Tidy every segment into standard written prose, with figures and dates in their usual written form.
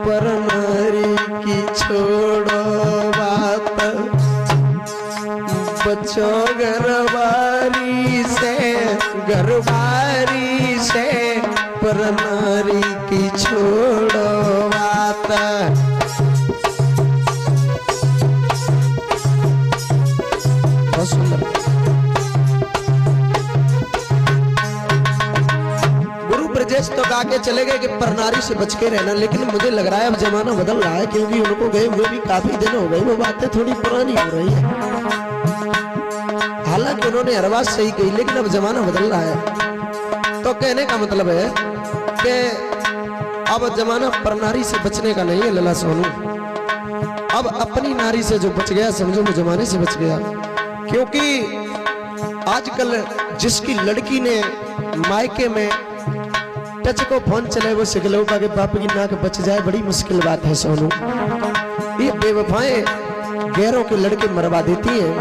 पर नारी की छोड़ो बात, बचो घरवारी से पर नारी की छोड़ो बात। बहुत सुंदर। गुरु ब्रजेश तो गा के चले गए कि पर नारी से बच के रहना, लेकिन मुझे लग रहा है अब जमाना बदल रहा है, क्योंकि उनको गए हुए भी काफी दिन हो गए, वो बातें थोड़ी पुरानी हो रही है। हालांकि उन्होंने हर बात सही कही, लेकिन अब जमाना बदल रहा है। तो कहने का मतलब है कि अब जमाना पर नारी से बचने का नहीं है लला सोनू। अब अपनी नारी से जो बच गया समझो वो जमाने से बच गया। क्योंकि आजकल जिसकी लड़की ने मायके में टच को फोन चले वो सिखलौपा के बाप की नाक बच जाए, बड़ी मुश्किल बात है सोनू। ये बेवफाएं गैरों के लड़के मरवा देती हैं।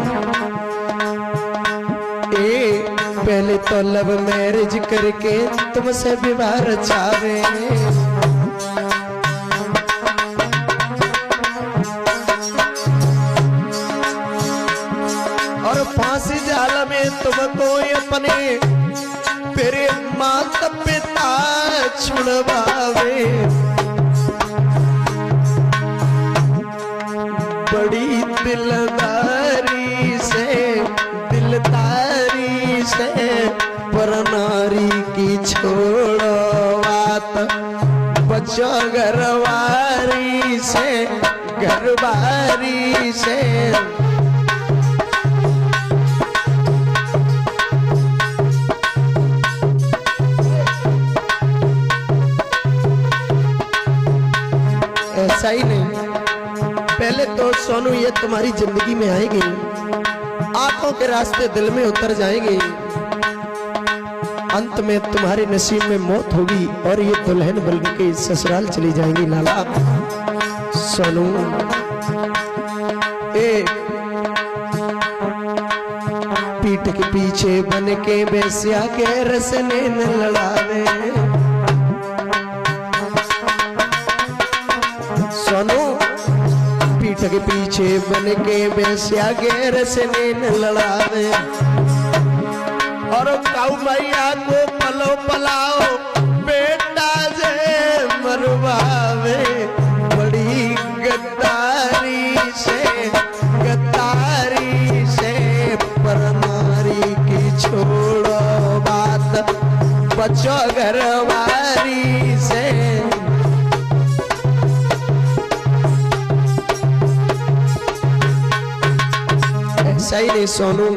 पहले तो लव मैरिज करके तुमसे विवाह रचावे, और फांसी जाल में तुमको अपने फिर माता पिता छुड़वावे। बड़ी दिलदारी से पर नारी की छोड़ो बात, बचो घरवारी से। ऐसा ही नहीं, पहले तो सोनू ये तुम्हारी जिंदगी में आएगी, आंखों के रास्ते दिल में उतर जाएंगे, अंत में तुम्हारे नसीब में मौत होगी और ये दुल्हन बन के ससुराल चली जाएंगी। लाला सोनू पीठ के पीछे बन के बेस्या के रसने न लड़ावे। सोनू पीठ के पीछे बन के बेस्या के रसने न लड़ावे, और काऊ मैया को पलो पलाओ बेटा जे मरवावे। बड़ी गद्दारी से पर नारी की छोड़ो बात, बचो घरवारी से। ऐसा ही नहीं सोनू,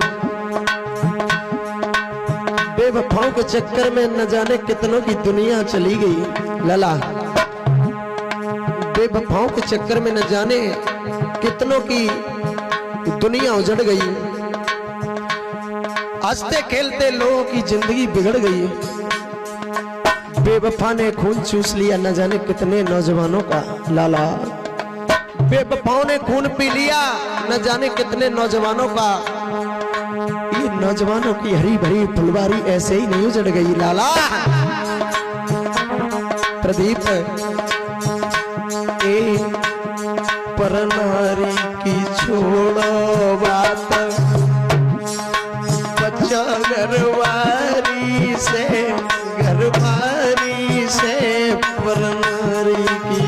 बेवफाओं के चक्कर में न जाने कितनों की दुनिया चली गई। लला बेवफाओं के चक्कर में न जाने कितनों की दुनिया उजड़ गई, हंसते खेलते लोगों की जिंदगी बिगड़ गई। बेवफा ने खून चूस लिया न जाने कितने नौजवानों का। लाला बेवफाओं ने खून पी लिया न जाने कितने नौजवानों का। ये नौजवानों की हरी भरी फुलवारी ऐसे ही नहीं उजड़ गई। लाला प्रदीप पर नारी की छोड़ो बात, बच्चा घरवारी से पर नारी की।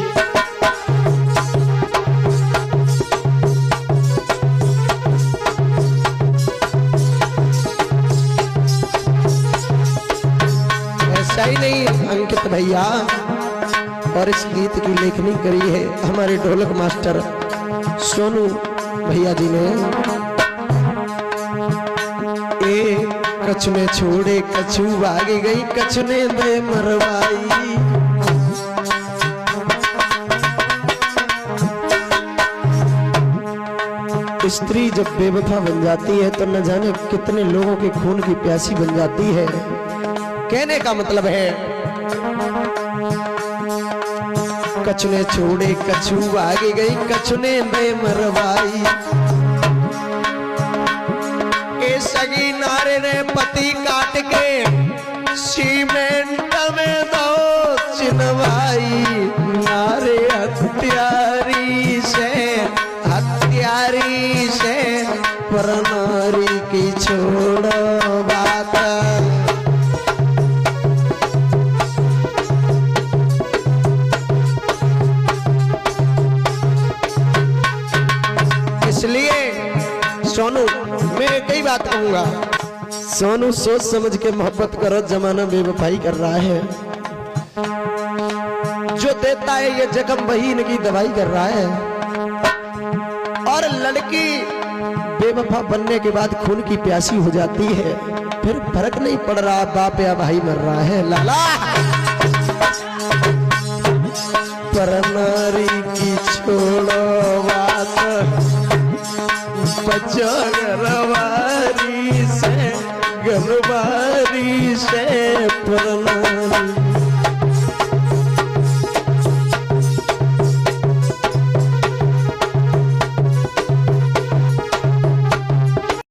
ऐसा ही नहीं अंकित भैया, और इस गीत की लेखनी करी है हमारे ढोलक मास्टर सोनू भैया जी ने। कछु ने छोड़े कछु भागी गई, कछु ने दे मरवाई। स्त्री जब बेवफा बन जाती है तो न जाने कितने लोगों के खून की प्यासी बन जाती है। कहने का मतलब है कछु ने छोड़े कछु भागी गई, कछु ने दे मरवाई। ए सगी नारे ने पति काट के सीमेंट में दो चिनवाई। नारे बात कहूंगा, सोनू सोच समझ के मोहब्बत करो, जमाना बेवफाई कर रहा है। जो देता है ये जख्म वही इनकी दवाई कर रहा है। और लड़की बेवफा बनने के बाद खून की प्यासी हो जाती है, फिर फर्क नहीं पड़ रहा बाप या भाई मर रहा है। लाला पर नारी की छोड़ो बात, बचो गरवा